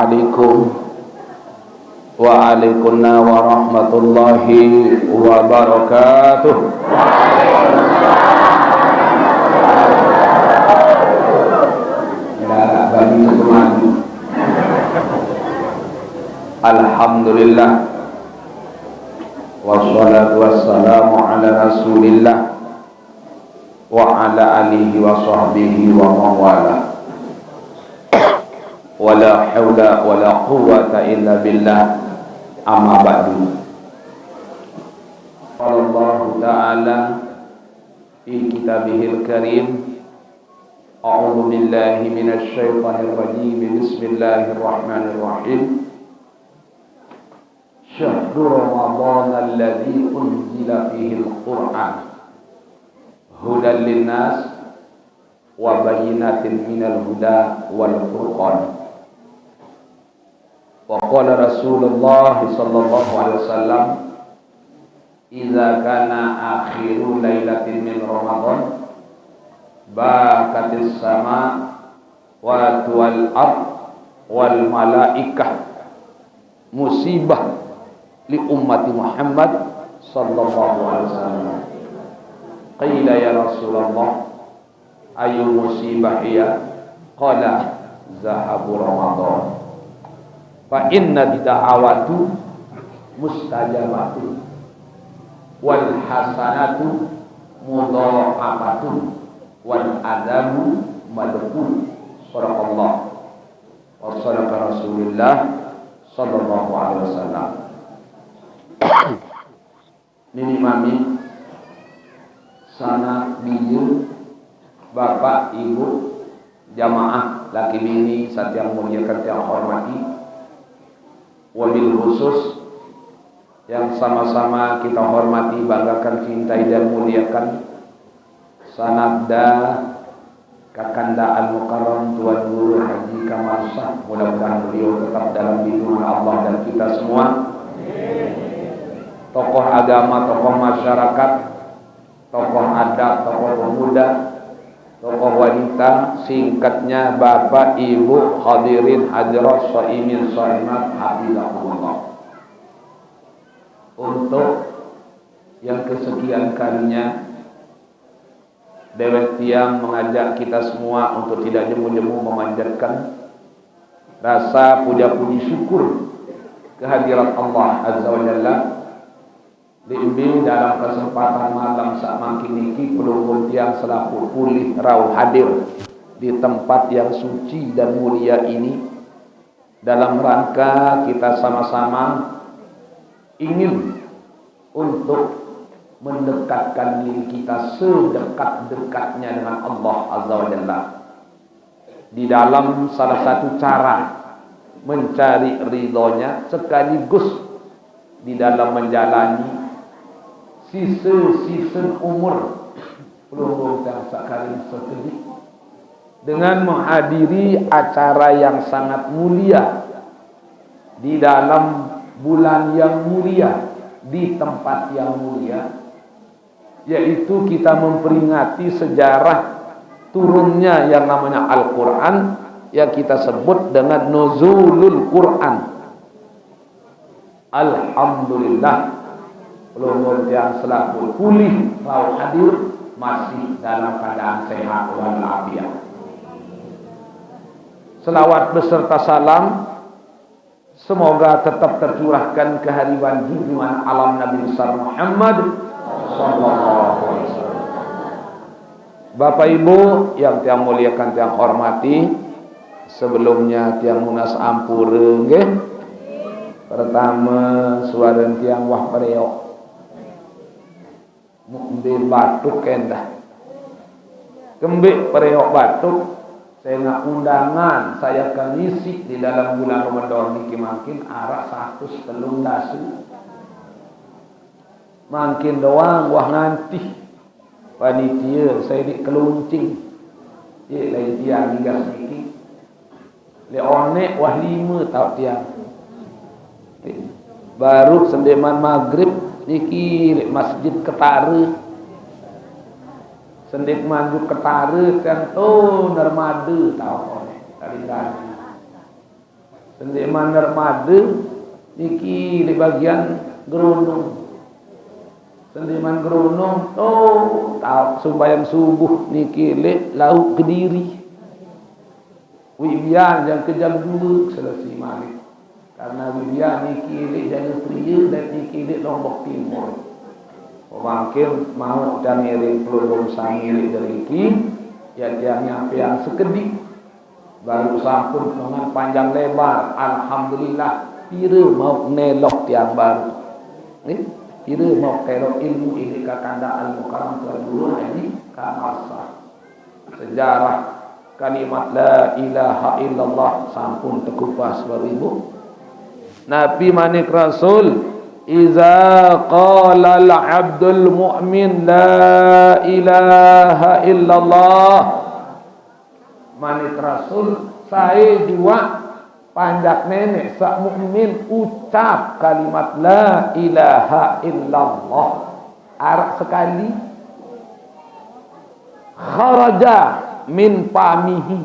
Assalamualaikum waalaikumsalam warahmatullahi wabarakatuh. Alhamdulillah wassalatu wassalamu ala rasulillah wa ala alihi wa sahbihi wa mawala wala hawla wala quwwata illa billah amma ba'du. Allah ta'ala fi kitabihil karim a'udzu billahi minasy syaithanir rajim bismillahirrahmanirrahim Syahru Ramadan alladzi unzila fihi al-Qur'an hudan linnas wa bayyinatin minal huda wal furqan. Wa qala Rasulullah sallallahu alaihi wasallam idza kana akhiru lailatin min Ramadan bakatis sama wa tuwal ard wal malaikah musibah li ummati Muhammad sallallahu alaihi wasallam. Qila ya Rasulullah ayu musibah ya? Qala zahabu Ramadan. Fa inna bid'awatu mustajabatu wal hasanatu mudha'afatu wal adabu madhkur. Shadaqallah wa shadaqa Rasulullah sallallahu alaihi wasallam. Nini mami sana biyu bapak ibu jamaah laki bini yang muliakan yang hormati, wabil khusus yang sama-sama kita hormati, banggakan, cintai dan muliakan sanabda kakanda al-mukarram Tuan Guru Haji Kamal Shah, mudah-mudahan beliau tetap dalam lindungan Allah dan kita semua. Tokoh agama, tokoh masyarakat, tokoh adat, tokoh pemuda, tokoh wanita, singkatnya bapak, ibu, hadirin, hadirat, shaimin, shaimat, hafizahumullah. Untuk yang kesekian kalinya Dewek Tiang mengajak kita semua untuk tidak jemu-jemu memanjatkan rasa puja-puji syukur kehadirat Allah Azza wa Jalla. Diimbing dalam kesempatan malam sak mangkin niki pelunggung tiang selaku pulih rauh hadir di tempat yang suci dan mulia ini dalam rangka kita sama-sama ingin untuk mendekatkan diri kita sedekat-dekatnya dengan Allah Azza wa Jalla. Di dalam salah satu cara mencari ridhonya sekaligus di dalam menjalani sisa umur pelunggung dan sekali sekedik dengan menghadiri acara yang sangat mulia di dalam bulan yang mulia di tempat yang mulia, yaitu kita memperingati sejarah turunnya yang namanya Al-Quran yang kita sebut dengan Nuzulul Quran. Alhamdulillah pelunggung yang selaku pulih rauh hadir masih dalam keadaan sehat walafiat. Selawat beserta salam semoga tetap tercurahkan kehadiran junjungan alam Nabi besar Muhammad sallallahu alaihi wasallam. Bapak Ibu yang tiang muliakan tiang hormati, sebelumnya tiang munas ampura nggih. Pertama suara tiang wah preok mukbe batuk kendah kembik periok batuk saya nak undangan saya akan ngisi di dalam bulan Ramadan niki makin arah 100 telung dasu makin doang wah nganti panitia saya di keluncing ye lain tiang hingga sedikit le onek wah 5 tau tiang baru sendeman maghrib niki masjid Ketara sendik manjuk Ketara kan narmada tahu kali Sendiman dermada niki di bagian gerunung. Sendiman gerunung sembahyang subuh niki le laut Kediri. Wibian yang ke jam 2 selesai maghrib. Karena Wibian niki le Jaya Pria dan niki le Lombok Timur. Wakil mau dan ngiring peluru sangirik dari ki ya tiangnya yang sekedik baru sampun dengan panjang lebar. Alhamdulillah pira mau nelok tiang baru pira mau telok ilmu ini kakanda al-mukarram dulu ini kamasa sejarah kalimat la ilaha illallah sampun tekupas beribu Nabi manik Rasul iza qala al-abdul mu'min la ilaha illallah manik Rasul saya juga panjak nenek sak mukmin ucap kalimat la ilaha illallah arak sekali kharaja min pamihi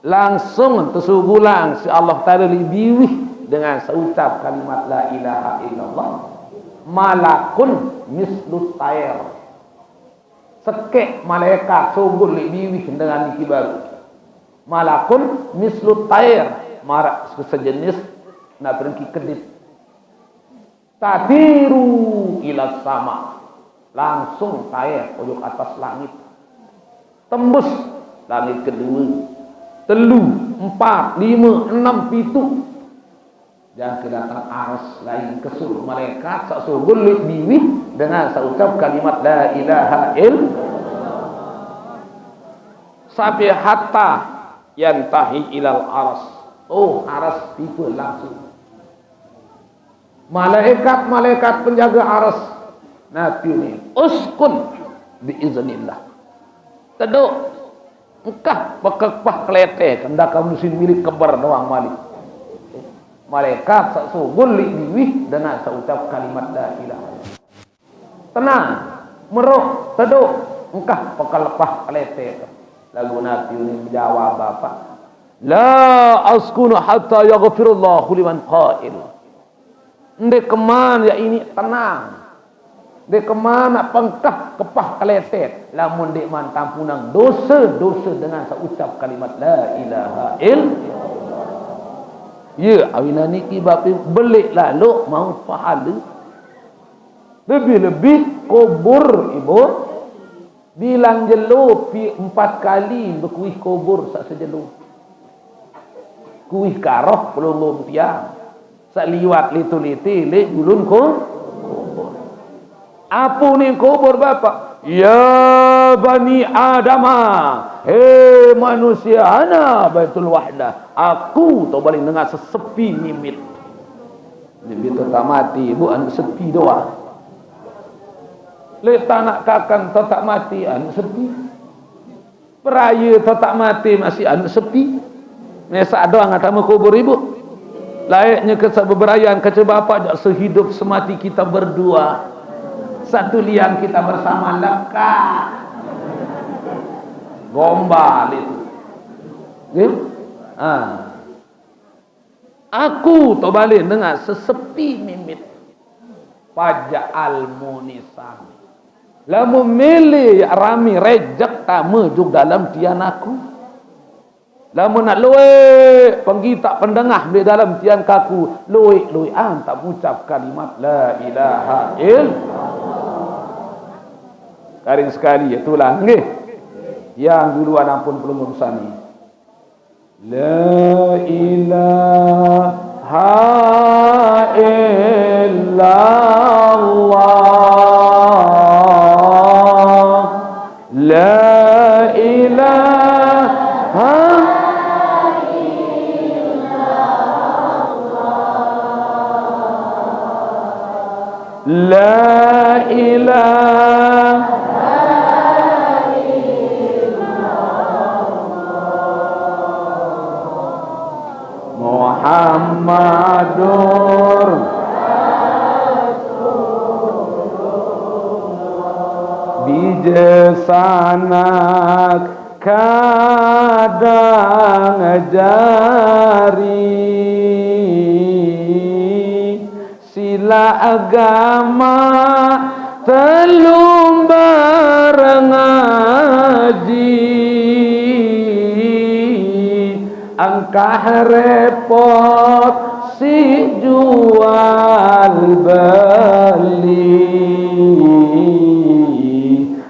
langsung tersugulang si Allah Ta'ala libiwih dengan seucap kalimat la ilaha illallah malakun mislu tayr sekek malaikat sungguh libiwih dengan niki baru malakun mislu tayr marak sejenis nak berengki kedip tatiru ila sama langsung tayr pojok atas langit tembus langit kedua telu 4 5 6 7 dan kedatang aras lain kesul malaikat sak sugul biwi dengan saucap kalimat la ilaha illallah sampai hatta yantahi ilal aras aras tipe langsung malaikat penjaga aras Nabi ini uskun biiznillah teduk engkah pekepah kelete kendak kamu sin milik kebar doang malik malaikat sak sugul liwih dengan saucap kalimat la ilaha tenang meruh teduk engkah pekelepah kelete lagu Nabi ini menjawab bapak la askunu hatta yaghfirullahu liman qail ndek keman ya ini tenang ndek kemana pengkah kepah keletet lamun dek man tampunang dosa dengan saucap kalimat la ilaha illallah ya awina niki bapi belik lalu mau pahala lebih-lebih kubur ibu bilang jelo 4 kali berkuih kubur sak sejelo kuih karoh pelulung tiang sak liwat litu-liti le julun kubur apa ni kubur bapak ya bani adamah manusia ana baitul wahdah aku tu balik dengar sesepi nimit tu tak mati bu anu sepi doa le tak kakang tu tak mati anu sepi peraya tu tak mati masih anu sepi mesa doang atamu kubur ibu layaknya keseberayan kece bapa sehidup semati kita berdua satu liang kita bersama lekat gombal itu aku to balik dengar sesepi mimit pajak al-munisam lamu milih rami rejek tamu juga dalam tian aku lamu nak luwe penggita pendengah di dalam tian kaku luwe tak ucap kalimat la ilaha illallah karing sekali itulah nggih yang duluan ampun belum urusani la ilaha illallah la ilaha illallah la ilaha Muhammadur bijasanak kadang ngajari sila agama telumbar ngaji angkah repot si jual beli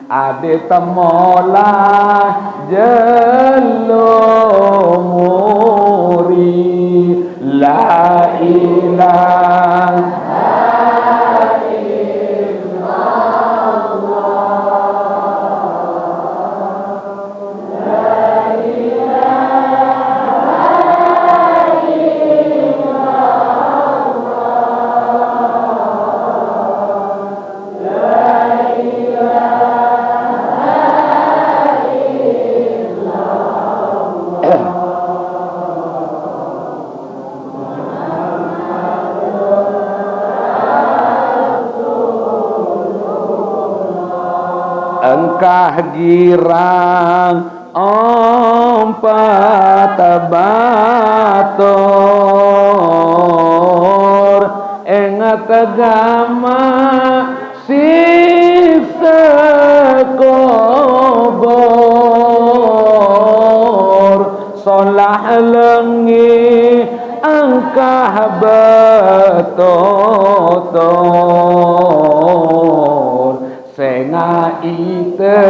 ade temola jelumuri la ilaha engkah girang ompat bator engat agama sisa kubur solah lengi angkah betotor senga ite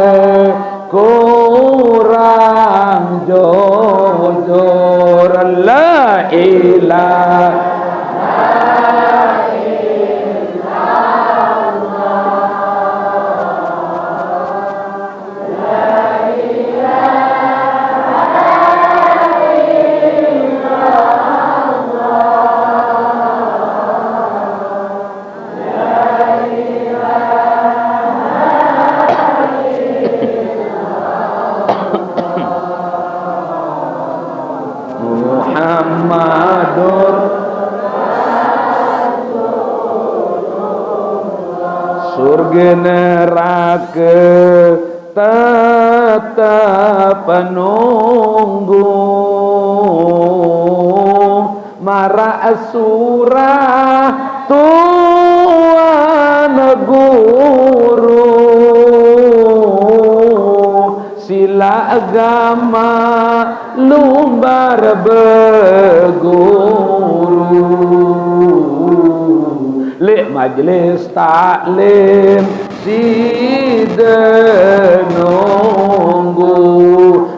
kurang jujur la ilaha Muhammadur surga neraka tetap penunggu marah surah tuan guru sila agama lumbar berguru lek majlis taklim sida nunggu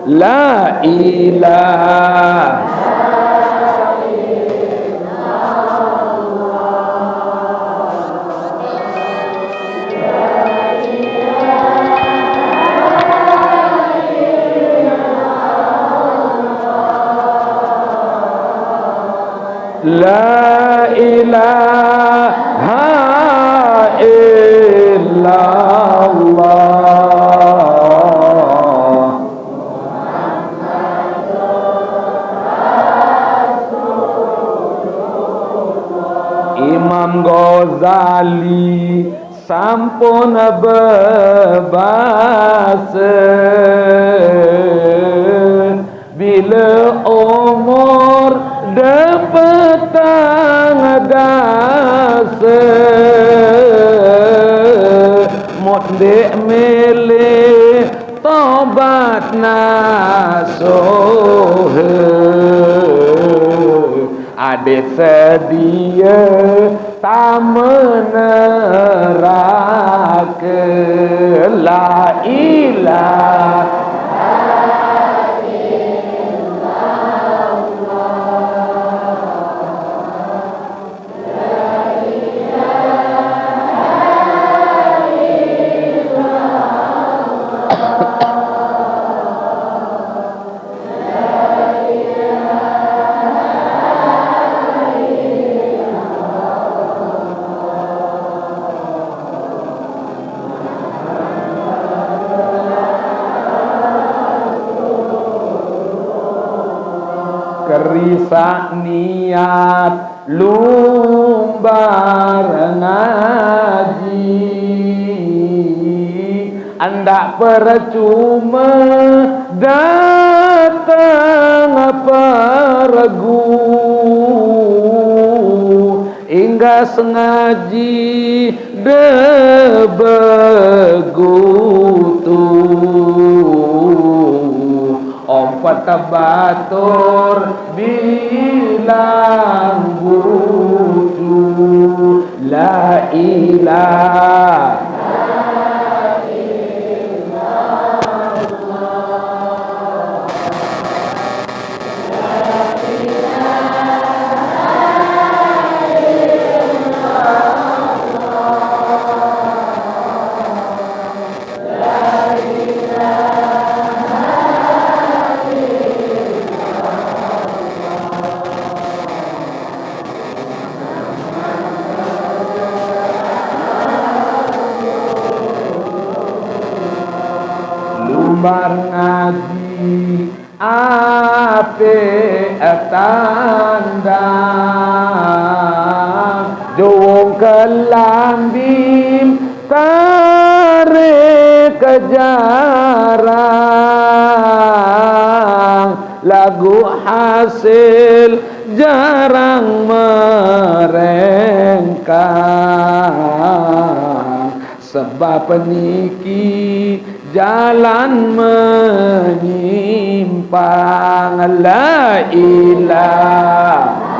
la ilaha la ilaha illallah Imam Ghazali sampun bebas bila umur dapetang dase mudek milih tobat nasuh adik sedia tak meneraka la ilaha kerisak niat lumbar ngaji anda tak percuma datang pergu hingga sengaji debegutu ompat batur bilang bucu la ilaha bar ngaji ape tanda jowong kelandim tarik kejarang lagu hasil jarang merengkang sebab peniki jalan menyimpang la ilaha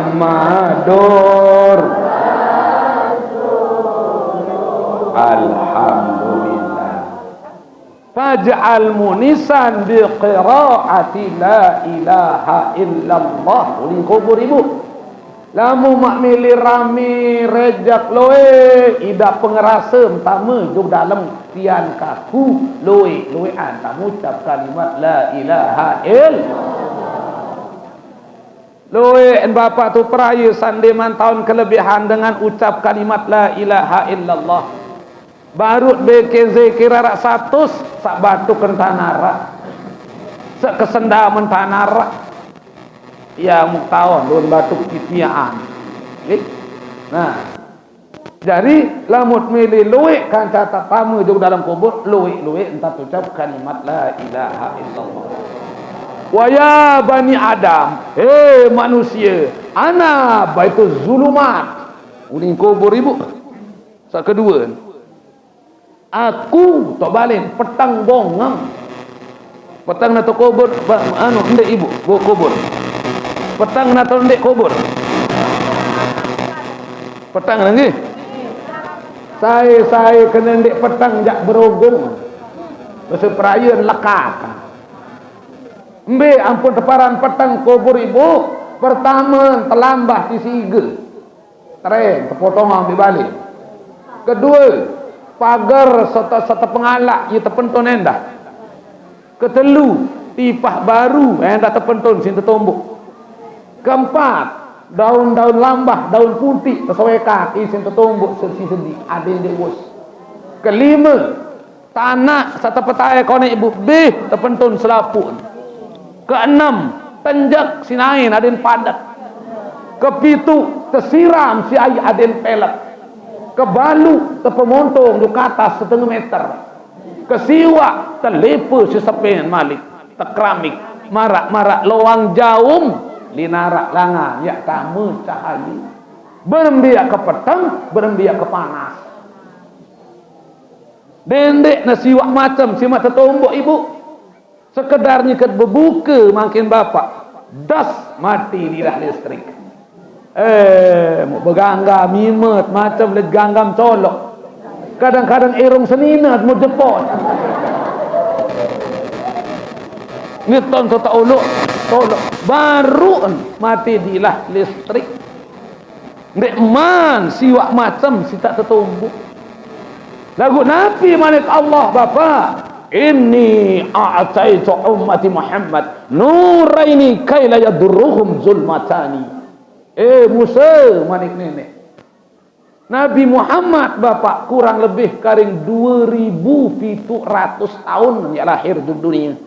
Muhammadur Alhamdulillah faj'al munisan bi qiraati la ilaha illallah ulin kubur ibu lamu mak milih rami rejak loe ida pengerasa pertama jug dalam tian kaku loe loean tak ucap kalimat la ilaha illallah loe en bapa tu peraya sandeman tahun kelebihan dengan ucap kalimat la ilaha illallah barut BKZ kira rak 100 sak batu kentanara sak kesendaman tanara ya muktawan don batu kitiaan nah jadi lamut milih loe kan catat tamu juga dalam kubur loe entah ucap kalimat la ilaha illallah wa ya bani Adam manusia ana baitu zulumat uning kubur ibu sak kedua aku tok balik petang bongam petang na to kubur anu ndek ibu bo kubur petang na to ndek kubur petang lagi saya kena ndek petang jak berogong bahasa perayaan lekak Mbe ampun teparan petang kubur ibu pertama terlambah di siga tren terpotongan di balik kedua pagar serta pengalak ia terpentun endah ketelu tipah baru endah terpentun sinta tombok keempat daun-daun lambah daun putih tersesuai kaki sinta tombok sedih ada yang dewus kelima tanah serta petai konek ibu beh terpentun selapun keenam tenjak sinain aden padat kepitu tersiram si air aden pelak kebalu terpemontong di atas 1/2 meter kesiwa terlepa si sepen malik terkeramik marak loang jaum linarak langan ya kamu cahali berembiak ke petang berembiak ke panas dendek nasiwak macam si mata tombok ibu sekedar nyikat berbuka makin bapak das mati di dah listrik mau bergangga mimet macam leganggam colok kadang-kadang erong seninat mau jepot ngiton tu tolok baru mati di lah listrik ndek man siwak macam si tak tertumbuk lagu Nabi Malik Allah bapak inni a'taitu ummati Muhammad nuraini kai la yadurruhum zulmatani. Musa manik nenek, Nabi Muhammad bapak kurang lebih karing 2700 tahun ya lahir di dunia.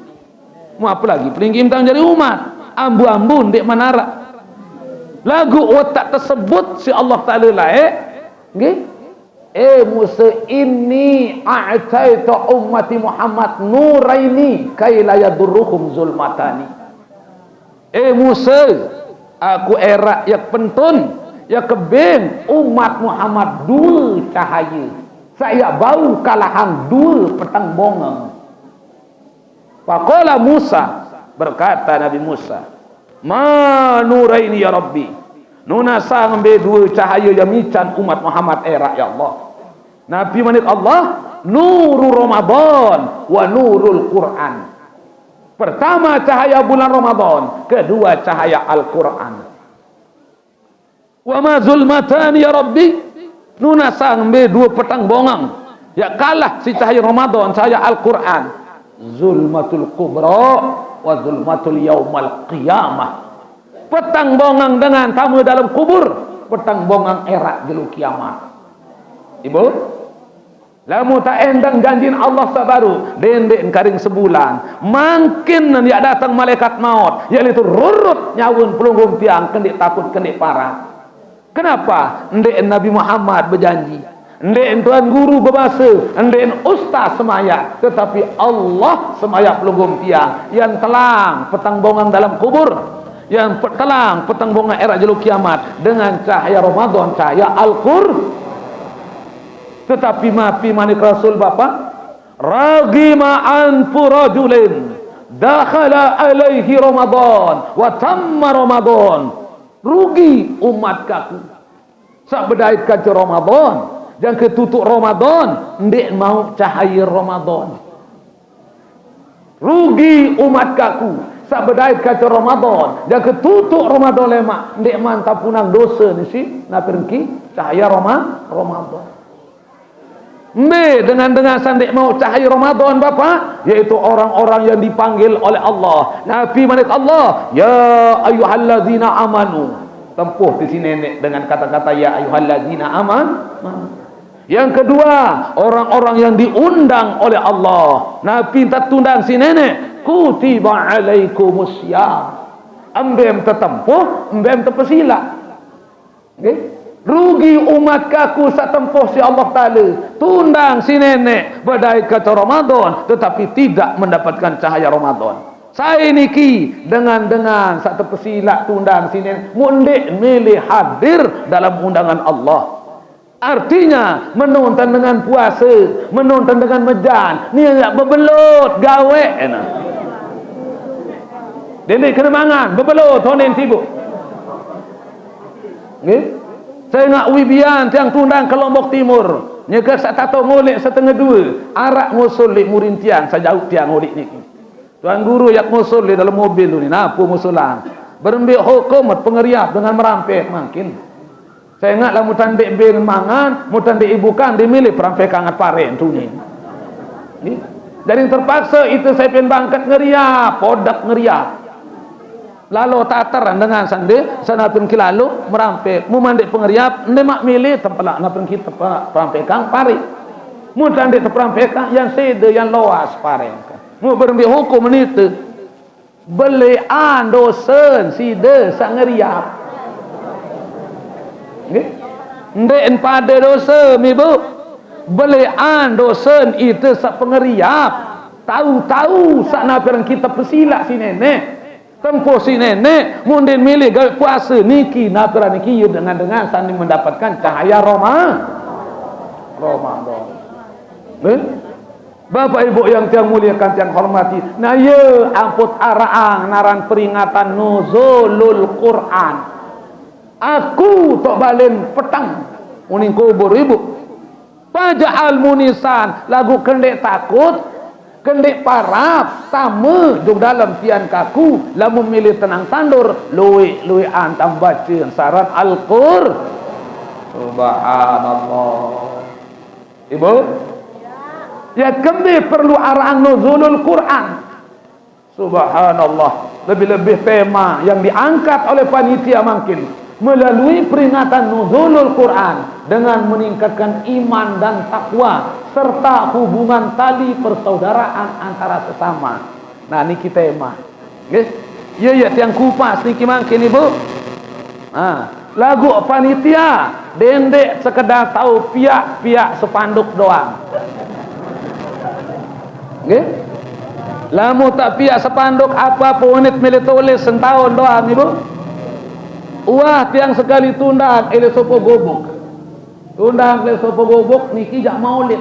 Mau apa lagi? Pelinggi imtang jadi umat. Ambu-ambu ndek manara. Lagu otak tersebut si Allah Ta'ala laik. Nggih? Musa inni a'taitu ummati Muhammad nuraini kai la yadurruhum zulmatani. Musa, aku era yang pentun, ya kebin umat Muhammad dua cahaya. Saya bau kalahan dua petang bongang. Faqala Musa, berkata Nabi Musa, ma nuraini ya Rabbi, nunasa ngambil dua cahaya yang mican umat Muhammad era ya Allah. Nabi manik Allah, nurul Ramadan wa nurul Quran. Pertama cahaya bulan Ramadan, kedua cahaya Al-Quran. Wa ma zulmatani ya Rabbi, nunasa ngambil dua petang bongang, ya kalah si cahaya Ramadan, cahaya Al-Quran. Zulmatul kubra wa zulmatul yaumal qiyamah. Petang bongang dengan tamu dalam kubur, petang bongang erat jelu kiamat. Ibu, lamu tak endang janjin Allah sabaru dendek karing sebulan, makin dia datang malaikat maut, yaitu rurut nyawun pelunggum tiang, kendik takut kendik parah. Kenapa? Ndek Nabi Muhammad berjanji, ndek tuan guru berbahasa, ndek ustaz semaya, tetapi Allah semaya pelunggum tiang yang telang petang bongang dalam kubur, yang telang petang bongang era jelu kiamat dengan cahaya Ramadan, cahaya Al-Qur'an. Tetapi mapi manik Rasul Bapak, ragima anfu rajulin dakhala alaihi Ramadan wa tamma Ramadan. Rugi umat kaku sak bedait kaca Ramadan, yang ketutup Ramadan ndik mau cahaya Ramadan. Rugi umat kaku sak bedait kaca Ramadan, yang ketutup Ramadan lemak ndik mantap punang dosa ni si na pergi cahaya Ramadan. Dengan sandik mau cahaya Ramadan Bapak, yaitu orang-orang yang dipanggil oleh Allah. Nabi manik Allah, ya ayyuhallazina amanu. Tempuh di sini nenek dengan kata-kata ya ayyuhallazina amanu. Yang kedua, orang-orang yang diundang oleh Allah. Nabi tak tundang si nenek, kutiba alaikumusya. Embem tertempuh, embem terpesila. Okay? Rugi umat kaku sak tempoh si Allah Ta'ala tundang si nenek badai kata Ramadan, tetapi tidak mendapatkan cahaya Ramadan. Saya niki dengan sak terpesila tundang si nenek mundik milih hadir dalam undangan Allah. Artinya menonton dengan puasa, menonton dengan mejan, ni nak berbelut gawe enak. Dene kena mangan berbelut honen sibuk. Nggih? Saya nak wibian tiang tundang ke Lombok Timur. Nyeka sak tato ngolik setengah dua. Arak ngusul li murin tiang sajauh tiang ngolik ni. Tuan guru yak ngusul li dalam mobil tu ni. Napu musulan. Berembik hukum pengeriap dengan merampek makin. Saya ingat lah mutan dek bin mangan, mutan dek ibukan dimilih perampek kangat paren tu ni. Jadi terpaksa itu saya pin bangkat ngeriap, podak ngeriap. Lalu tataran dengan sandi sanapun kilalu merampek mu mandik pengeriap nde mak milih tempelak napun kita perampekan pari mu tandik perampekan yang sede yang luas pare mu berembi hukum menite beli dosen side sak ngeriap nggih nde en pada dosa mi bu beli dosen itu sak pengeriap tahu-tahu sak napun kita pesilak si nenek tempoh si nenek mundin milih gawe puasa niki napira niki dengan sanding mendapatkan cahaya Ramadan. Bapak Ibu yang tiang muliakan tiang hormati, nah ye amput araang naran peringatan nuzulul Quran. Aku tok balen petang uning kubur ibu. Paja'al munisan lagu kendek takut kendek parap sama duduk dalam tian kaku lamun milih tenang tandur luwe antam baca syarat Al-Qur'an. Subhanallah. Ibu Ya kembe perlu arahan nuzulul Quran. Subhanallah. Lebih-lebih tema yang diangkat oleh panitia makin melalui peringatan nuzulul Quran dengan meningkatkan iman dan takwa serta hubungan tali persaudaraan antara sesama. Nah, niki tema. Nggih. Ya tiang kupas niki makin Ibu. Lagu panitia dendek sekedar tahu piak sepanduk doang. Nggih. Lamu tak piak sepanduk apa punit milih tulis setahun doang Ibu. Wah tiang sekali tundang ele sopo gobok. Tundang ele sopo gobok niki jak maulid.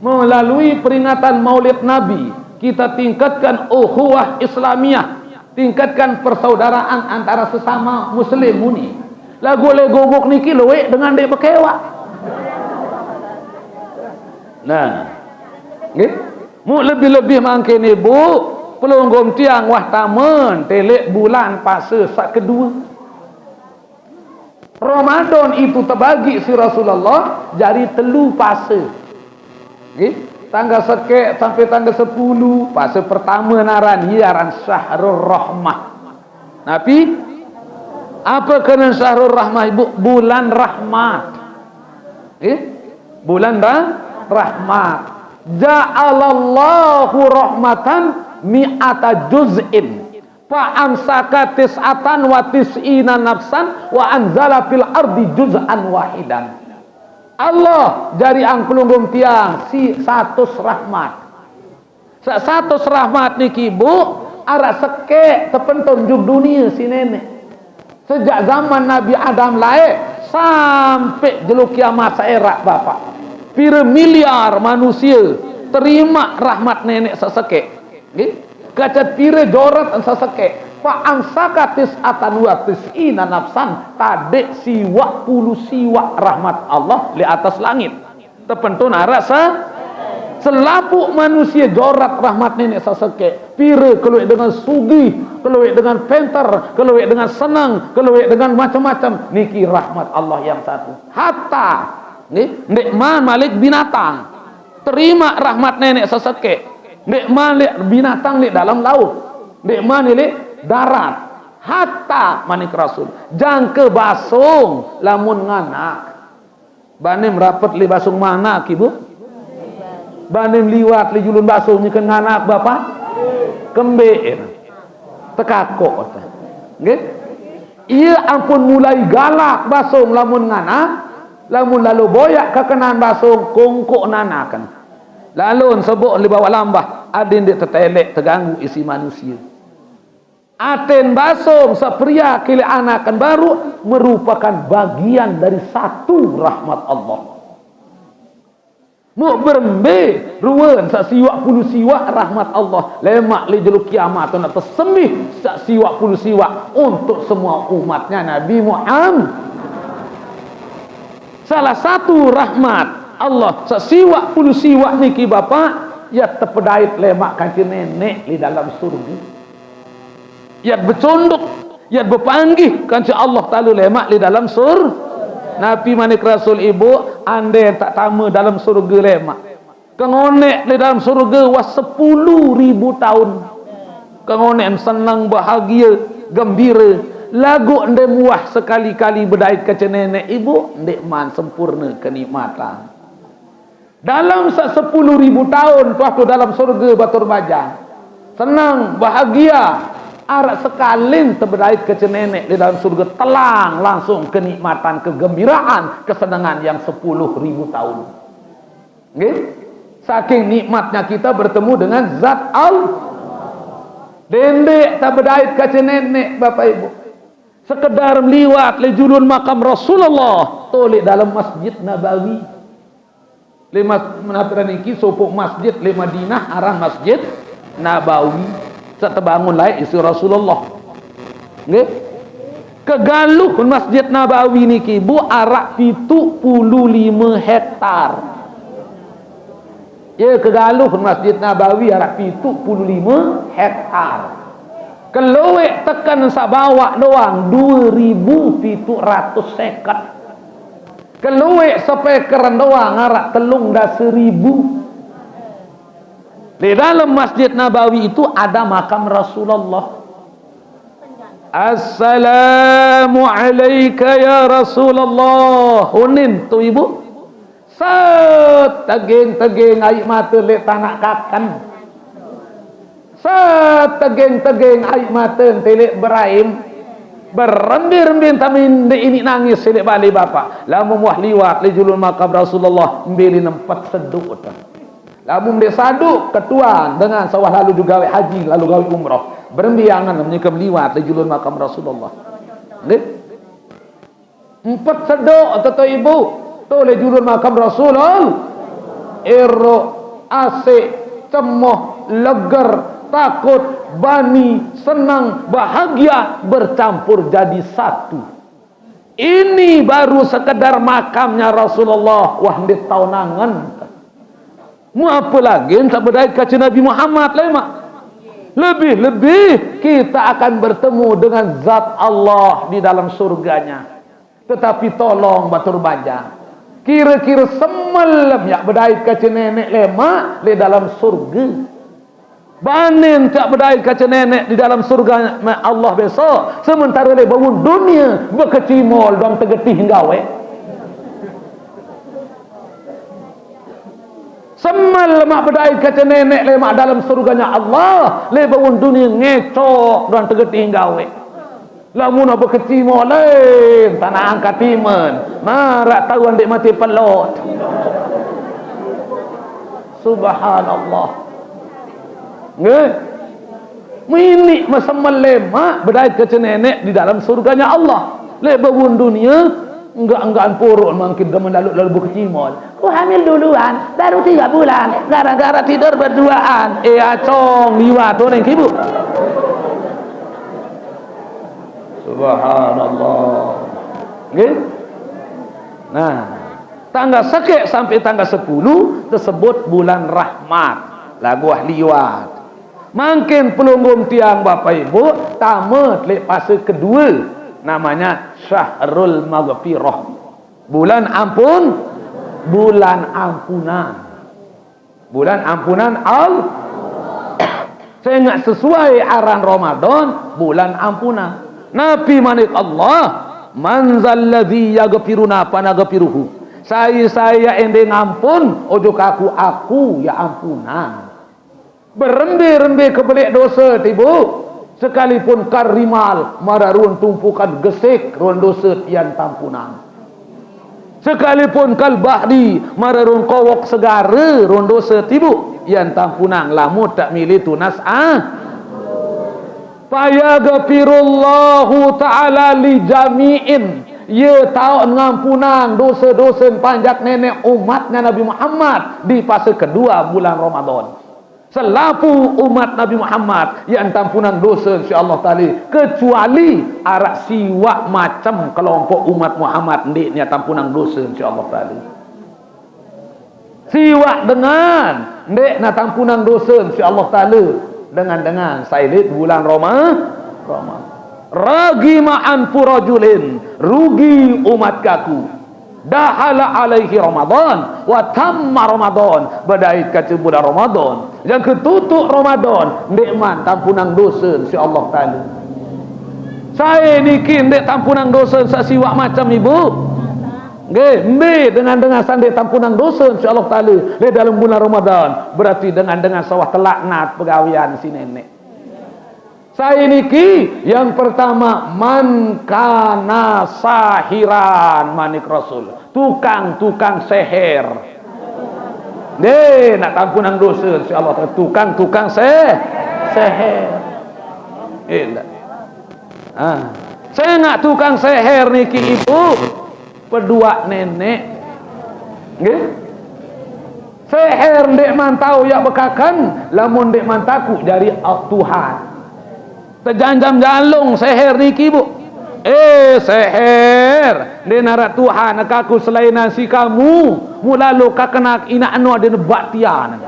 Melalui peringatan maulid Nabi, kita tingkatkan ukhuwah Islamiyah, tingkatkan persaudaraan antara sesama muslim muni. Lagu le gobok niki luwe dengan dek bekewa. Nah, nggih. Mu lebih-lebih mangkin Ibu, pelunggum tiang wah tamen telek bulan puasa sak kedua. Ramadan itu terbagi si Rasulullah jadi telu puasa. Nggih, tanggal sekek sampai tanggal 10 puasa pertama naran hiaran Syahrul Rahmah. Tapi apa kena Syahrul Rahmah Ibu? Bulan rahmat. Bulan rahmat. Ja'alallahu rahmatan mi'ata juz'in fa amsaka tis'atan wa tis'ina nafsan wa anzala fil ardi juz'an wahidan. Allah dari ang pelunggum tiang si 100 rahmat. 100 rahmat niki Bu arak sekek tepentun juk dunia si nenek. Sejak zaman Nabi Adam lahir sampai jeluk kiamat saerak Bapak. Pira miliar manusia terima rahmat nenek sesekek. Kacat pira jorat sesekek. Fa ansakatis atanuatis ina nafsan tadek siwak puluh siwak rahmat Allah di atas langit. Terpentun rasa selapuk manusia jorat rahmat nenek sesekek. Pira keluar dengan sugi, keluar dengan penter, keluar dengan senang, keluar dengan macam-macam. Niki rahmat Allah yang satu. Hatta nek man malik binatang terima rahmat nenek sesekek. Nek malik binatang di dalam laut, nek man lek darat, hatta manik Rasul jangke basung lamun nganak banim rapat li basung mana Ibu? Banim liwat li julun basung nyekeun nganak Bapak kembe tekakok nggih. Iya ampun mulai galak basung lamun nganak. Lamun lalu boyak kekenaan basung kongkok nanakan. Lalu sebut li bawah lambah adin dik tetelek terganggu isi manusia. Aten basung sepria kili anakan baru merupakan bagian dari satu rahmat Allah. Mu berembe ruwen sak siwak puluh siwak rahmat Allah. Lemak li jeluk kiamat nak tersemih sak siwak puluh siwak untuk semua umatnya Nabi Muhammad. Salah satu rahmat Allah sesiwak puluh siwak niki Bapak ya terpedait lemak kanci nenek di dalam surga. Ya bercondok, ya berpanggih kanci Allah talu lemak di dalam surga. Nabi manik Rasul Ibu ande tak tama dalam surga lemak. Kengonek di dalam surga was 10.000 tahun. Kengonek senang bahagia gembira. Lagu ndek muah sekali-kali berdait ke nenek Ibu ndek man sempurna kenikmatan. Dalam 10.000 tahun waktu dalam surga batur bajang senang bahagia arak sekalin terberdait ke nenek di dalam surga telang langsung kenikmatan kegembiraan kesenangan yang 10.000 tahun. Nggih? Saking nikmatnya kita bertemu dengan zat Allah. Dendek tak berdait ke nenek Bapak Ibu. Sekedar meliwat le julun makam Rasulullah tolik dalam Masjid Nabawi. Lima menapran iki sopok masjid le Madinah aran Masjid Nabawi. Setebangun lain isi Rasulullah. Nggih. Kegaluh Masjid Nabawi niki Bu arak 75 hektar. Ya kegaluh Masjid Nabawi arak 75 hektar. Keluwek tekan sabawak doang 2.700 sekat. Keluwek sepekeran doang arak telung dah 1.000. Di dalam Masjid Nabawi itu ada makam Rasulullah. Assalamu alayka ya Rasulullah. Hunin tu ibu. Teging-teging air mata lek tanak kakan. Teging-teging air mata telek beraim. Berembir-embir tamin ini nangis selek balik bapa. Lamun wah liwat li julul makam Rasulullah mbili nempat seduk tu. Lamun dia saduk ketuan dengan sawah lalu juga haji lalu gawe umrah. Berembiangan menyekam liwat li julul makam Rasulullah. Nggih. Empat seduk atau ibu tu li julul makam Rasulullah. Ero asik cemoh leger takut bani senang bahagia bercampur jadi satu. Ini baru sekedar makamnya Rasulullah. Wah dia tahu nangan. Mu apa lagi tak berdaya kaca Nabi Muhammad lema. Lebih-lebih kita akan bertemu dengan zat Allah di dalam surganya. Tetapi tolong batur baja. Kira-kira semalam ya berdaya kaca nenek lema di dalam surga. Banin tak berdaya kaca nenek di dalam surga Allah besok. Sementara dia bangun dunia berkecimol dan tergetih gawe. Semal lemak berdaya kaca nenek lemak dalam surganya Allah. Le bangun dunia ngecok dan tergetih gawe. Lamun apa kecimol lain tanah angkat timan. Marak tahu andik mati pelot. Subhanallah. Nggih. Minik masamal lemak berdaya kaca nenek di dalam surganya Allah. Le bangun dunia enggak purun mungkin dia lalu berkecimol. Ku hamil duluan baru 3 bulan gara-gara tidur berduaan. Acong liwat tu neng ibu. Subhanallah. Nggih. Nah, tanggal sekek sampai tanggal 10 tersebut bulan rahmat. Lagu liwat. Makin pelunggum tiang bapak ibu tamat lek fase kedua. Namanya Syahrul Maghfirah. Bulan ampun, bulan ampunan. Bulan ampunan saya ingat sesuai aran Ramadan, bulan ampunan. Nabi manik Allah, man zalladzi yaghfiruna panaghfiruhu. Saya ending ampun, ojo aku ya ampunan. Berembe-rembe kebelik dosa tibu. Sekalipun karimal mararun tumpukan gesek ron dosa tian tampunan. Sekalipun kal bahri mararun kowok segara ron dosa tibu yang tampunan lamut tak milih tunas Fayaghfirullahu ta'ala li jami'in. Ye tahu ngampunan dosa-dosa panjak nenek umatnya Nabi Muhammad di fase kedua bulan Ramadan. Selapu umat Nabi Muhammad yang tampunan dosa insya-Allah tali kecuali arak siwak macam kelompok umat Muhammad ndeknya tampunan dosa insya-Allah tali. Siwak dengan ndek na tampunan dosa insya-Allah tali dengan sailit bulan Ramadan. Ragi ma'an furajulin rugi umat kaku. Dahala alaihi Ramadan wa tamma Ramadan berdait kaca bulan Ramadan yang ketutup Ramadan nikmat tampunan dosa insyaallah taala. Saya niki ndek tampunan dosa sasiwak macam ibu. Nggih, mbe dengan sandai tampunan dosa insyaallah taala di dalam bulan Ramadan berarti dengan sawah telaknat pegawian si nenek. Saya niki yang pertama man kana sahiran manik Rasul. Tukang seher. Deh nak tampunan dosa insyaallah tukang seher. Saya nak tukang seher niki ibu pedua nenek. Nggih. Seher ndek mantau ya bekakan lamun ndek mantaku dari Tuhan. Terjanjam jalung seher niki bu. Seher dia narat Tuhan aku selain nasi kamu mulalu kakena ina anu ada nebatian.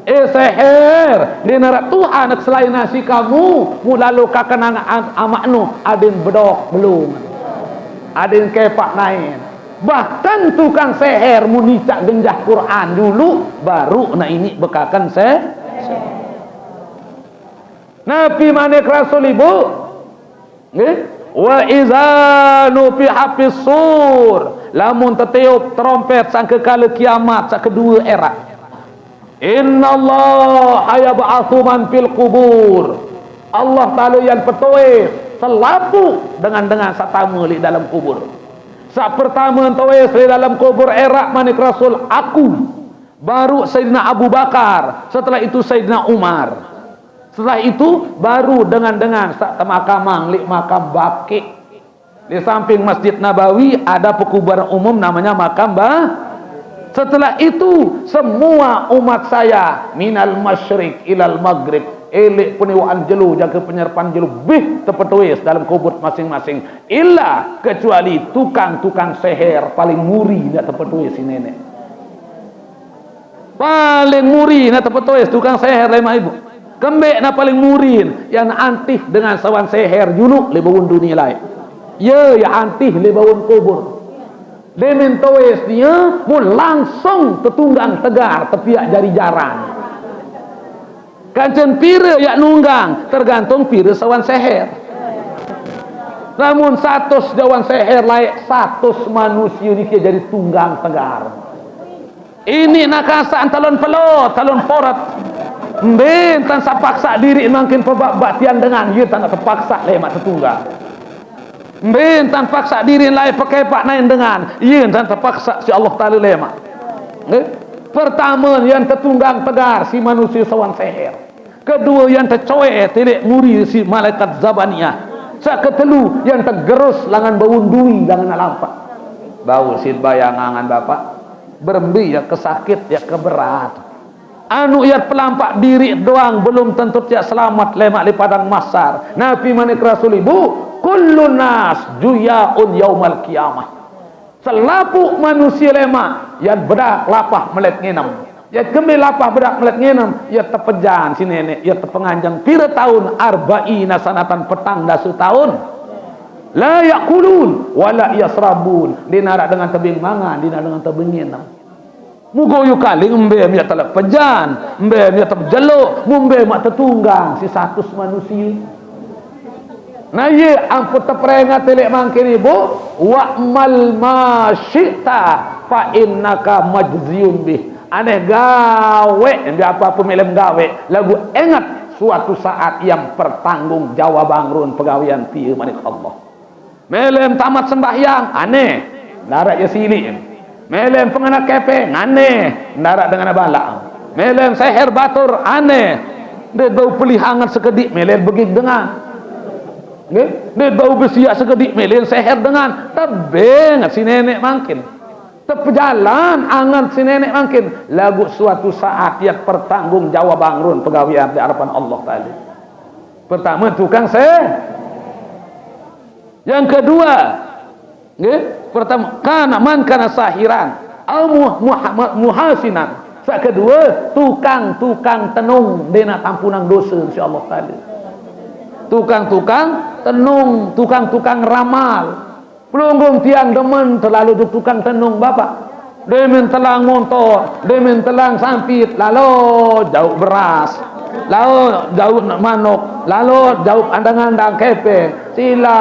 Seher dia narat Tuhan selain nasi kamu mulalu kakena amaknu ada bedok belum ada kepak naik Bahkan tukang seher municak genjah Quran dulu baru nak ini bekakan Nabi manik Rasul ibu wa iza nufiha fis sur lamun tetiup trompet sangka kala kiamat sak kedua era innallaha yab'atsu man fil qubur Allah Ta'ala yang petuis selapu dengan satamu di dalam kubur. Sak pertama tuis di dalam kubur era manik Rasul aku, baru Sayyidina Abu Bakar, setelah itu Sayyidina Umar, setelah itu baru dengan sak makamang li makam Baqi. Di samping Masjid Nabawi ada pekuburan umum namanya makam Setelah itu semua umat saya minal masyriq ilal maghrib elek peniwaan jelu jaga penyerpan jelu bih terpetuis dalam kubur masing-masing illa kecuali tukang-tukang seher paling muri nak terpetuis si nenek paling muri nak terpetuis tukang seher lemah ibu kembek nak paling murin yang antih dengan sawan seher juluk lebawun dunia lain ya antih lebawun kubur demen toes dia mun langsung tertunggang tegar tepiak jari jaran kancen pira yak nunggang tergantung pira sawan seher namun 100 jawan seher layak 100 manusia ni jadi tunggang tegar ini nakasaan talon pelot talon porat mben tan sapaksa diri makin pebak-batian dengan ye tan terpaksa lemak tertunggang mben tan paksa diri lain pakai pak nain dengan ye tan terpaksa si Allah Taala lemak pertama yang tertunggang tegar si manusia sawan seher kedua yang tercoek tidak muri si malaikat zabaniyah sak ketelu yang tergerus langan baundui langan alampak bau sid bayangan bapak berembi ya kesakit ya keberat anu ya pelampak diri doang belum tentu dia selamat lemak di padang mahsyar Nabi manik Rasul ibu kullun nas juyaun yaumal kiamah selapuk manusia lemak yang bedak lapah melek nginam ya kembali lapah bedak melek nginam ya tepejan si nenek ya tepenganjang pira tahun arba'ina sanatan petang dasu tahun la yakulun wala yasrabun dinarak dengan tebing mangan dinarak dengan tebing nginam mugoyu kali mbem ya telak pejan mbem ya terjeluk mbem mak tertunggang si 100 manusia nah ye ampun terperengat telek mangkin ibu wa'mal ma syi'ta fa innaka majziyum bih aneh gawe apa pemilih gawe lagu ingat suatu saat yang pertanggung jawab run pegawaian pi manik Allah melem tamat sembahyang aneh darat ya silik melem pengenak kepeng aneh darat dengan balak melem seher batur aneh dia bau pelihangan sekedik melem begig dengan dia bau besiak sekedik melem seher dengan tebeng si nenek makin terpejalan angan si nenek makin lagu suatu saat yang pertanggung jawab bangrun pegawaian di hadapan Allah tadi pertama tukang yang kedua pertama kana sahiran au muhasinan sak kedua tukang tenung dena tampunang dosa insyaallah tadi tukang tenung tukang ramal pelunggung tiang demen terlalu tukang tenung bapak demen telang motor demen telang sampit lalu jauh beras lalu jauh manok lalu jauh andang-andang kepeng sila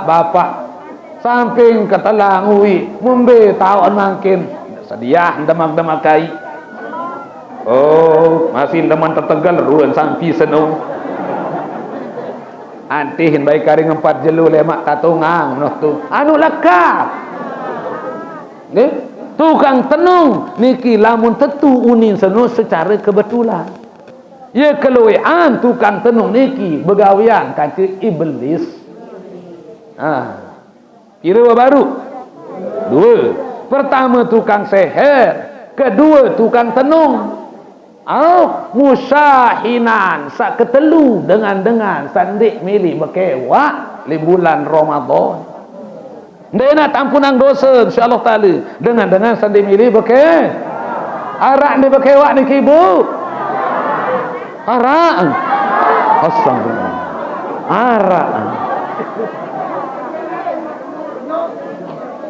bapak samping ke telang uwi mumbe tahun makin sedia demak-demak kai oh masih demen tertegal ruan sampi senung antihin baik kari ngempat jelu lemak tatungang tu anu lekat tukang tenung niki lamun tetu unin senu secara kebetulan ya keluian tukang tenung niki begawian kaci iblis kira baru dua pertama tukang seher kedua tukang tenung musyahinan sak ketelu dengan sandik milih berkewak di bulan Ramadan dena tampunang dosa insyaallah taala dengan sandik milih arak ni berkewak ni ibu arak astagfirullah arak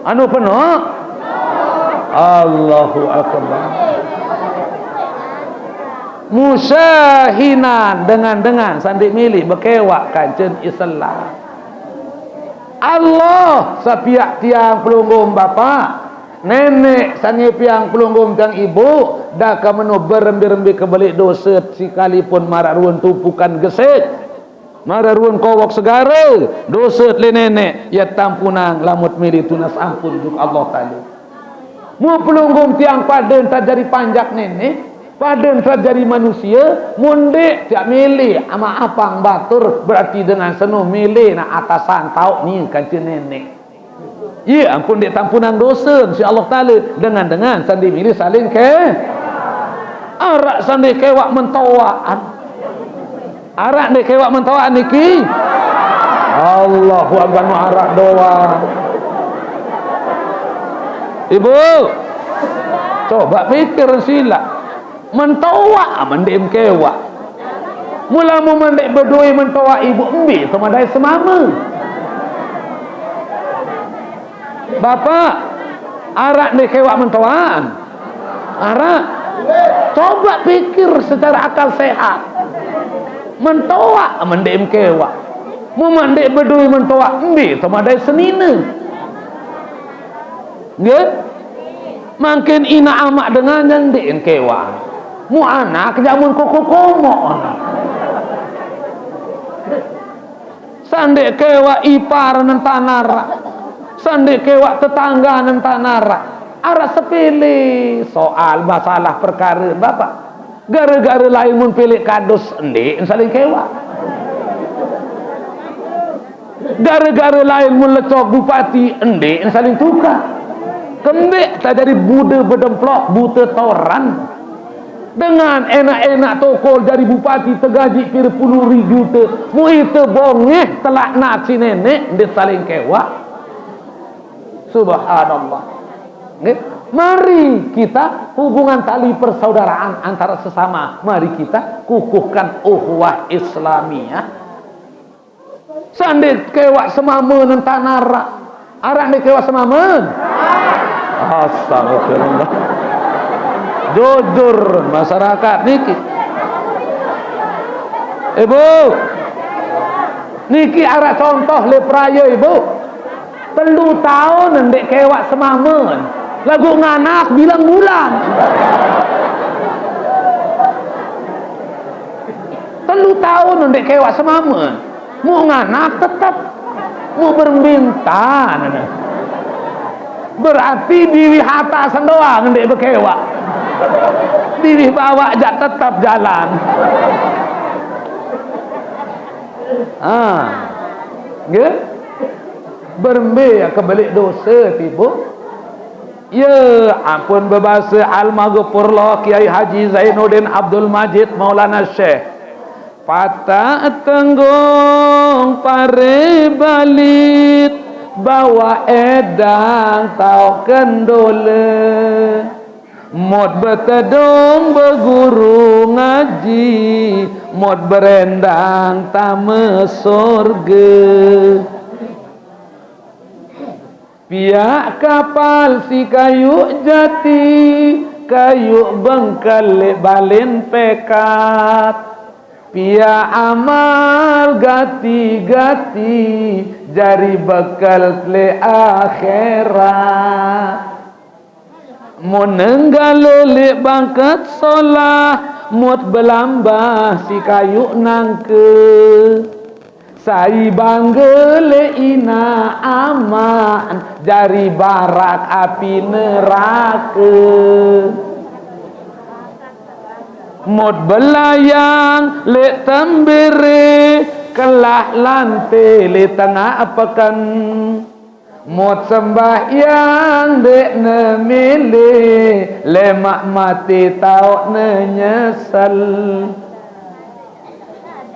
anu penuh Allahu akbar. Musyahinan dengan sandik milik berkewak kancen Islam. Allah sapiak tiang pelunggum bapa, nenek sani piang pelunggum tiang ibu, dah kamenu berembi-rembi kebelik dosa sekalipun mararuan tumpukan gesek, mararuan kowok segara, dosa le nenek ya tampunang lamut milih tunas ampun juk Allah Taala. Mu pelunggum tiang paden tak jadi panjak nenek, paden tak jadi manusia, mundik tak milih ama apang batur, berarti dengan senuh milih nak atasan tau ni kancen nenek. Ya ampun dek tampunan dosa insya-Allah Taala dengan sandi milih saling ke arak sandi kewak mentawaan. Arak dek kewak mentawaan niki. Allahu akbar arak doa. Ibu, coba pikir sila. Mentoa mendem kewa. Mula mu mendek berdua mentoa ibu embi temadai semama. Bapak, arak ni kewa mentoaan. Arak. Coba pikir secara akal sehat. Mentoa mendem kewa. Mu mendek berdua mentoa embi temadai senina. Nggih? Makin ina amak dengan nyandik kewa. Mu anak jamun koko komo. Sandek kewa ipar nan tanara. Sandek kewa tetangga nan tanara. Arah sepilih soal masalah perkara bapak. Gara-gara lain mun pilih kados endek saling kewa. Gara-gara lain mun lecok bupati endek saling tukar. Kembik tak jadi buda berdemplok buta toran. Dengan enak-enak tokol dari bupati tergaji kira puluh ribu te muita bongeh telak nasi nenek dia saling kewa. Subhanallah. Mari kita hubungan tali persaudaraan antara sesama. Mari kita kukuhkan ukhuwah Islamiyah. Sandit kewa semama nan tanara. Arah ni kewa semama. Astagfirullah. Jujur masyarakat niki. Ibu, niki arah contoh le praya ibu. 3 tahun ndek kewak semamen. Lagu nganak bilang bulan. 3 tahun ndek kewak semamen. Mu nganak tetap mu bermintan. Berarti biwi hatasan doang ndek berkewa. Biwi bawa jak tetap jalan. Nggih? Berembe kebelik dosa tibu. Ya ampun berbahasa Al-Maghfurullah Kiai Haji Zainuddin Abdul Majid Maulana Syekh. Patah tenggung pare balit bawa edang tau kendole mod betedung berguru ngaji mod berendang tame surga pihak kapal si kayu jati kayu bengkel balin pekat pihak amal gati-gati jari bekal le akhirat menenggal le bangkat solah mut belambah si kayu nangke sai bangga le ina aman jari barak api neraka mut belayang le tembere kelah lante le tengah pekan mut sembahyang dek ne milih lemak mati tau ne nyesal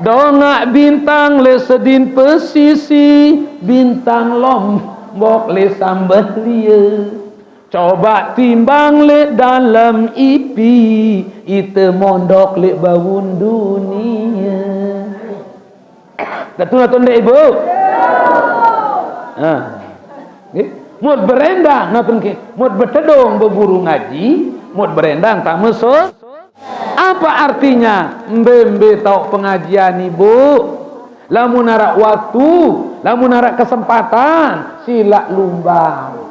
dongak bintang le sedin pesisi bintang lombok le sambal lia coba timbang le dalam ipi ite mondok le bawun dunia betul atau tidak ibu? Mut berendang ngaten ke, mut betedong berguru ngaji, mut berendang tak mesut. Apa artinya? Mbembe tau pengajian ibu, lamun narak waktu, lamun narak kesempatan, sila lumbang.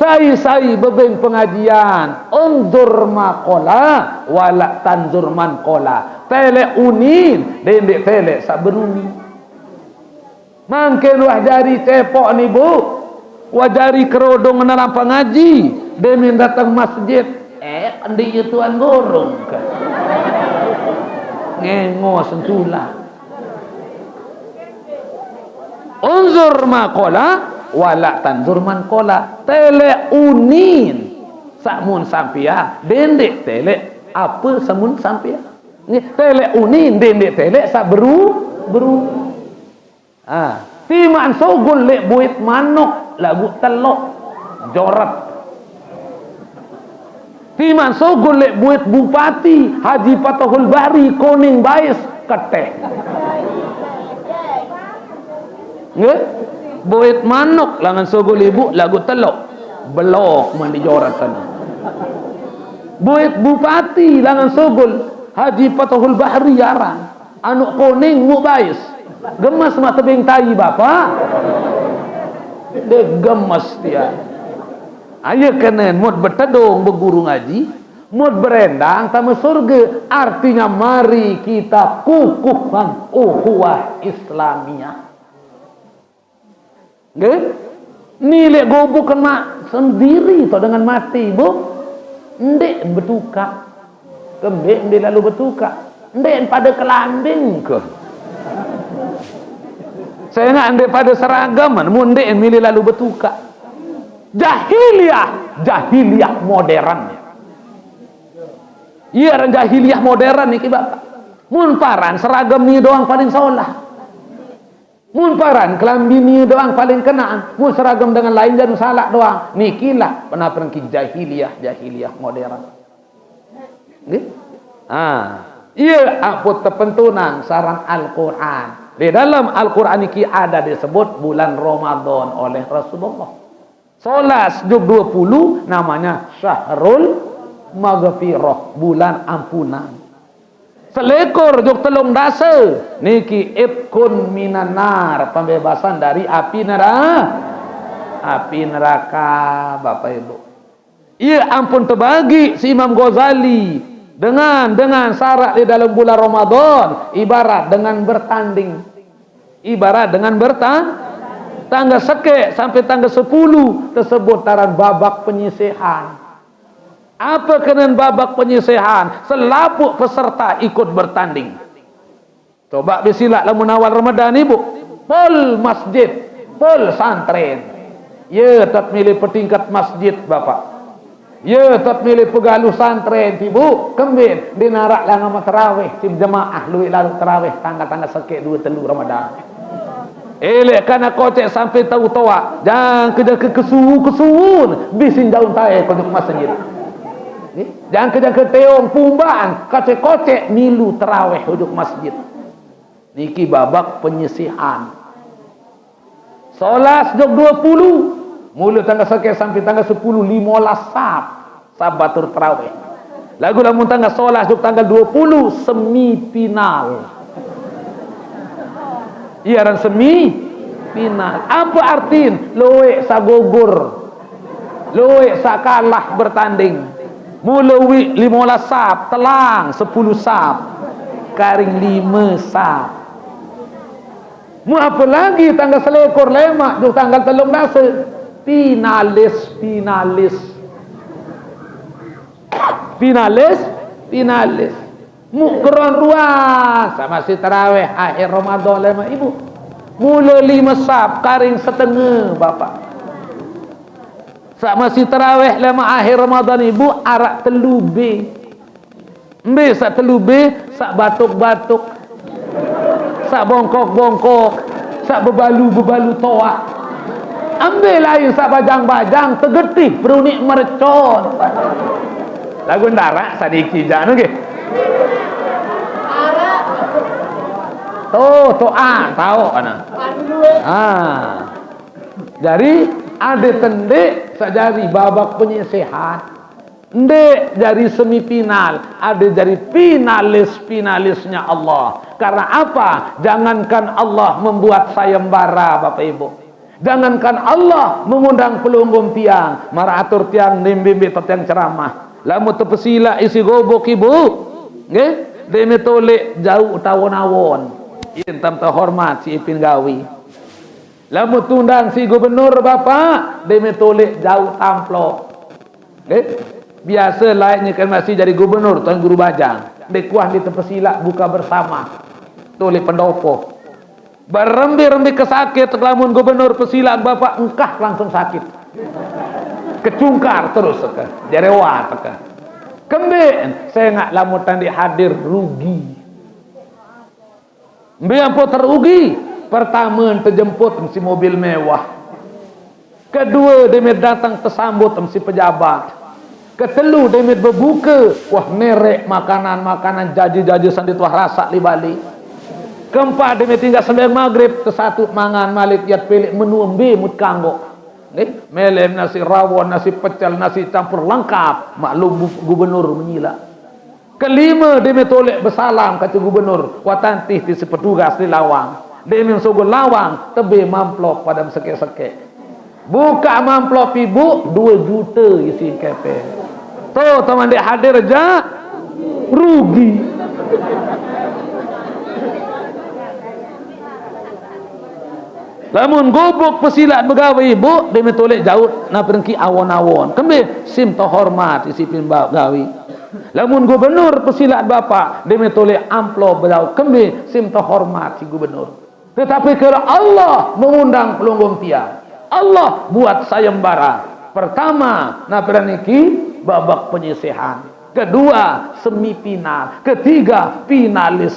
Sai bebeng pengajian, unzur maqala wala tanzur man qala. Tele unin, dendek tele sak beruni. Mangken wah jari cepok ni bu, wah jari kerodong dalam pengaji, demin datang masjid, andi tuan gorong kan. Ngengos sentulah. Unzur maqala wala tanzur man qala. Tele unin sakmun sampia, dendek tele apa samun sampia. Ni tele unin dendek tele sak beru. Timan sogol lek buit manok lagu telok jorat. Timan sogol lek buit bupati Haji Fatahul Bari Koning Bais keteh. Nggih? Buit manok langan sogol ibu lagu telok belok mandi jorat sana. Buit bupati langan sogol Haji Fatahul Bahri Yaran anu Koning Mubais. Gemas mak tebing tai bapa. Dia gemas dia. Ayo kenen mud betedong berguru ngaji, mud berendang tamu surga. Artinya mari kita kukuhkan ukhuwah Islamiyah. Nggih? Nilai gobok kan mak sendiri to dengan mati, Bu. Ndek betuka. Kembek ndek lalu betuka. Ndek pada kelambing ke. Saya nak andai pada seragam, mundik milih lalu betuka. Jahiliyah modern. Iya, orang jahiliyah modern ni bapak. Mun paran seragam ni doang paling solah. Mun paran kelambi ni doang paling kenaan. Mun seragam dengan lain dan salah doang. Nikilah penapran ki jahiliyah modern. Nggih? Iya, apa terpentunan sarang Al-Qur'an. Di dalam Al-Quran ini ada disebut bulan Ramadan oleh Rasulullah. Solas juz 20 namanya Syahrul Maghfirah, bulan ampunan. Selekor juz 13 niki ibkun minan nar, pembebasan dari api neraka. Bapak Ibu. Ia ampun terbagi si Imam Ghazali dengan syarat di dalam bulan Ramadan ibarat dengan bertanding. Tanggal sekek sampai tanggal 10 tersebut taran babak penyisihan. Apa kenan babak penyisihan? Selapuk peserta ikut bertanding. Coba bisilah lamun awal Ramadan ibu. Pol masjid, pol santren. Ya, tak milih petingkat masjid bapak. Ya, tak milih pegaluh santren ibu. Kembin dinarak lah ngama terawih tim jemaah luik lalu terawih tanggal sekek 2 telur Ramadan. Elek kana kocek sampai tahu toa. Jangan kerja kesuun bisin daun tae kau masjid. Jangan kerja ke teong pumbaan kocek milu terawih huduk masjid. Niki babak penyisihan. Solas jog 20 mula tanggal sekek sampai tanggal 10 15 sabatur terawih. Lagu lamun tanggal solas jog tanggal 20 semifinal. Iya orang semifinal. Apa artin? Loek sagogur, loek sakalah bertanding. Mulawi 15 sap, telang 10 sap, karing 5 sap. Mu apa lagi tanggal selekor lemak tu tanggal 13 finalis. Mukron ruas sama si tarawih akhir Ramadan lama ibu. Mula 5 sap karing setengah bapak. Sama si tarawih lama akhir Ramadan ibu arak telube. Mbe sak telube, sak batuk-batuk. Sak bongkok-bongkok, sak bebalu toa. Ambil lain sak bajang-bajang tegetih berunik mercon. Lagu ndarak sadiki janu nggih. Tahu ana. Jadi ada tendek sajari babak penyisihan. Ndek dari semifinal, ada dari finalisnya Allah. Karena apa? Jangankan Allah membuat sayembara, Bapak Ibu. Jangankan Allah mengundang pelunggum tiang, maratur tiang nimbimbi tiang ceramah. Lamu tepesila isi gobok Ibu. Nggih, demi tolek jauh tawon-awon. Intam terhormat si Ipin Gawi. Lamu tundang si gubernur Bapak, demi tolek jauh tamplok. Nggih. Biasa lainnya kan masih jadi gubernur Tuan Guru Bajang. Dekuah di tepesila buka bersama. Toleh pendopo. Berembi-rembi kesakit lamun gubernur pesila Bapak engkah langsung sakit. Kecungkar terus teka. Jerewa teka. Kemben saya ngak lamun tandi hadir rugi. Mbiampo terugi. Pertama terjemput mesti mobil mewah. Kedua dia datang tersambut mesti pejabat. Ketelu demit berbuka, wah nerek makanan jaji-jaji sandi tuah rasa li balik. Keempat demit tinggal sembahyang maghrib, kesatu mangan malik yat pelik menu embe mut kanggo. Nggih, melem nasi rawon, nasi pecel, nasi campur lengkap. Maklum gubernur menyila. Kelima demit tolek bersalam kata gubernur, watantih di petugas di lawang. Demit sogol lawang, tebe mamplok pada sekek-sekek. Buka mamplok Ibu 2 juta isi kepe. Tuh teman dia hadir aja rugi. Lamun gobok pesilat begawe Ibu dia metolek jauh na perengki awon-awon. Kembe sim terhormat isi pin gawi. Lamun gubernur pesilat Bapak dia metolek amplop berjauh. Kembe sim terhormat si gubernur. Tetapi kalau Allah mengundang pelunggum tiang, Allah buat sayembara. Pertama, niki babak penyisihan. Kedua, semifinal. Ketiga, finalis.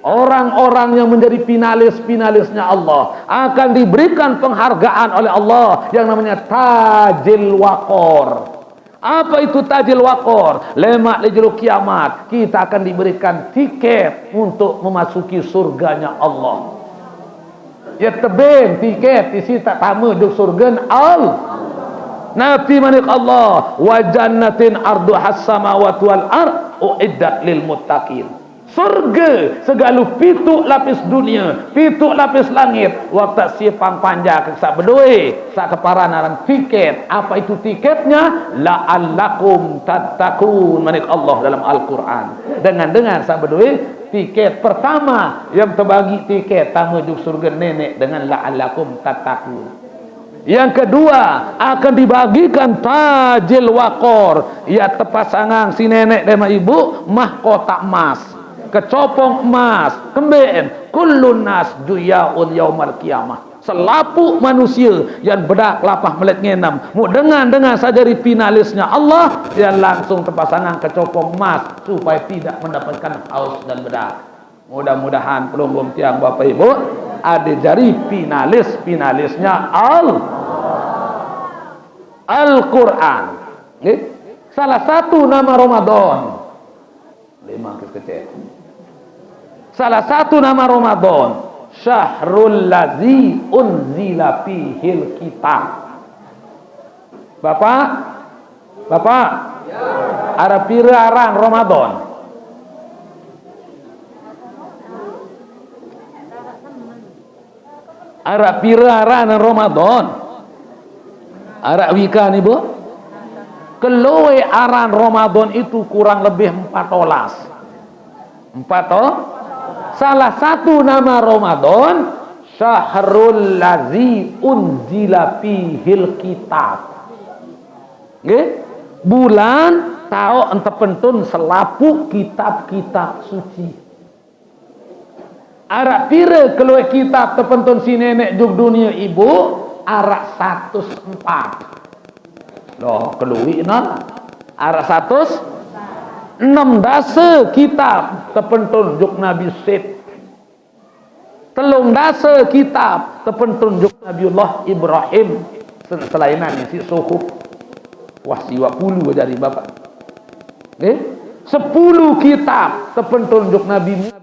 Orang-orang yang menjadi finalisnya Allah akan diberikan penghargaan oleh Allah yang namanya Tajil Waqor. Apa itu Tajil Waqor? Lemak lejero kiamat, kita akan diberikan tiket untuk memasuki surganya Allah. Ya tebing tiket isi tak tamu duk surga Allah. Nabi manik Allah wa jannatin arduhas samawati wal ard uiddat lil muttaqin. Surga segala pitu lapis dunia, pitu lapis langit. Waktu siapang panja ke sak bedoi, sak keparanan tiket. Apa itu tiketnya? La'allakum tattaqun manik Allah dalam Al-Qur'an. Dengan sak bedoi tiket pertama yang terbagi tiket tamu juk surga nenek dengan la'allakum tattaqun. Yang kedua akan dibagikan Tajil Waqor, ya tepasangan si nenek dan ibu mahkota emas, kecopong emas, kemben kullun nas juyaun yaumal qiyamah. Selapuk manusia yang bedak lapah melek ngenam mu dengan sajari finalisnya Allah yang langsung terpasangan kecopong emas supaya tidak mendapatkan haus dan bedak. Mudah-mudahan pelunggum tiang Bapak Ibu ada jari finalisnya Al-Quran. Salah satu nama Ramadan. 5 kecil. Salah satu nama Ramadan, Syahrul ladzi unzila fihil kitab. Bapak, ada piraran Ramadan. Arak piraran Ramadan. Arak wika nih Bu. Kelowe aran Ramadan itu kurang lebih 14. Salah satu nama Ramadan Syahrul ladzi unzila fihil kitab. Nggih? Bulan tao entepentun selapuk kitab-kitab suci. Arak pira keluar kitab terpentun si nenek juk dunia ibu arak 104. Loh keluwi non arak 106 dasa kitab terpentun juk Nabi Syed. Telung dasa kitab terpentun juk Nabiullah Ibrahim. Selainan si suhuf wah siwa puluh dari bapak. 10 kitab terpentun juk Nabi Musa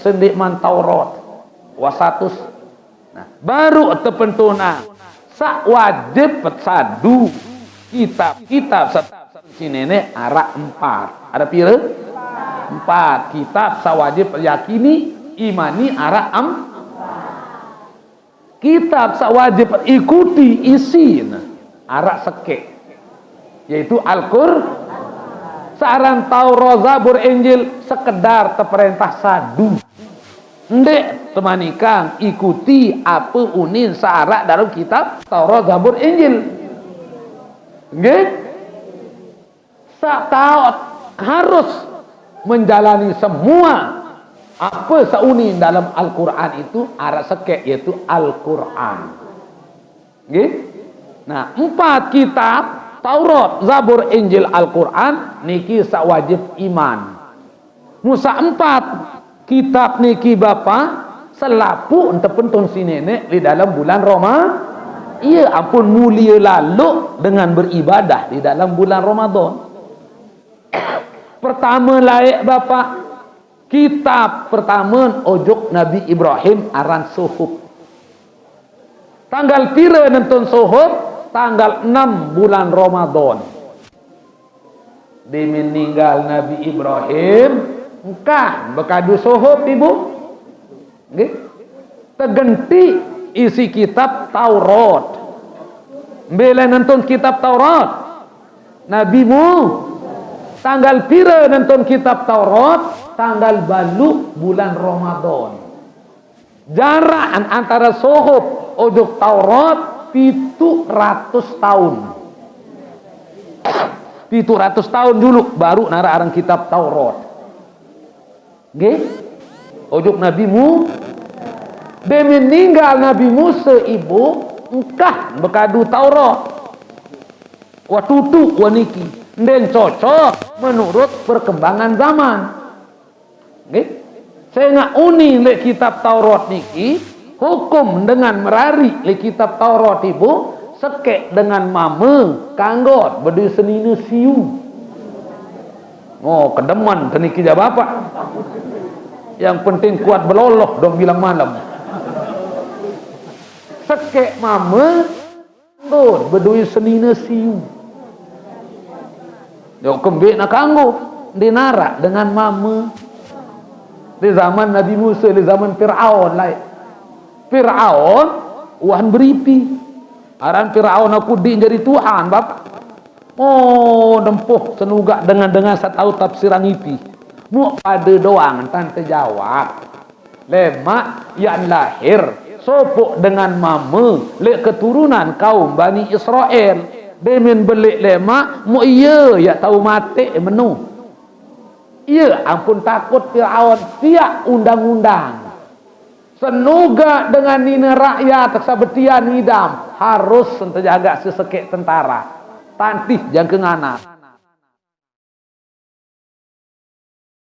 sendik man Taurat wa 100. Nah, baru terpentuna sak wajib sadu kitab sini arah 4. Ada pira? 4 kitab sawajib yakini imani arah 4. Kitab sawajib ikuti isi arah sekek, yaitu Al-Qur'an. Saran Taurat, Zabur, Injil sekedar terperintah sadu. Ndek temanikang ikuti apa unin syarat dalam kitab Taurat, Zabur, Injil. Nggih? Sak taat harus menjalani semua apa saunin dalam Al-Qur'an itu arah sekek, yaitu Al-Qur'an. Nggih? Nah, 4 kitab Taurat, Zabur, Injil, Al-Quran niki sak wajib iman. Musa 4 kitab niki bapa selapu ente pentun si nenek di dalam bulan Ramadan. Iya ampun mulia lalu dengan beribadah di dalam bulan Ramadan. Pertama layak bapa kitab pertama ojuk Nabi Ibrahim aran Suhuf. Tanggal pira nentun Suhuf? Tanggal 6 bulan Ramadan. Di meninggal Nabi Ibrahim, engkah bekadu Suhuf ibu. Nggih. Tegenti isi kitab Taurat. Mbele nonton kitab Taurat. Nabimu tanggal pira nonton kitab Taurat? Tanggal balu bulan Ramadan. Jarak antara Suhuf ojuk Taurat 700 tahun. 700 tahun dulu baru nara arang kitab Taurat. Nggih? Ojuk nabimu de meninggal Nabi Musa ibu engkah bekadu Taurat. Wa tutu wa niki den cocok menurut perkembangan zaman. Nggih? Saya ngak uni le kitab Taurat niki hukum dengan merari li kitab Taurat ibu sekek dengan mame kanggot berdua senina siu. Oh kedeman keniki jawab apa? Yang penting kuat beloloh dong bilang malam. Sekek mame kanggot berdua senina siu. Yo kembik nak kanggo dinara dengan mame. Di zaman Nabi Musa, di zaman Fir'aun lain. Fir'aun Tuhan beripi aran Fir'aun aku di jadi Tuhan bapak. Oh dempuh senugak dengan satu tafsiran ipi mu pada doang tante jawab lemak yang lahir sopok dengan mama le keturunan kaum Bani Israel demen belik lemak mu iya ya tahu mati menu iya ampun takut Fir'aun tiak undang-undang senuga dengan nina rakyat tersabetian ngidam harus terjaga sesekek tentara tantih jangkeng anak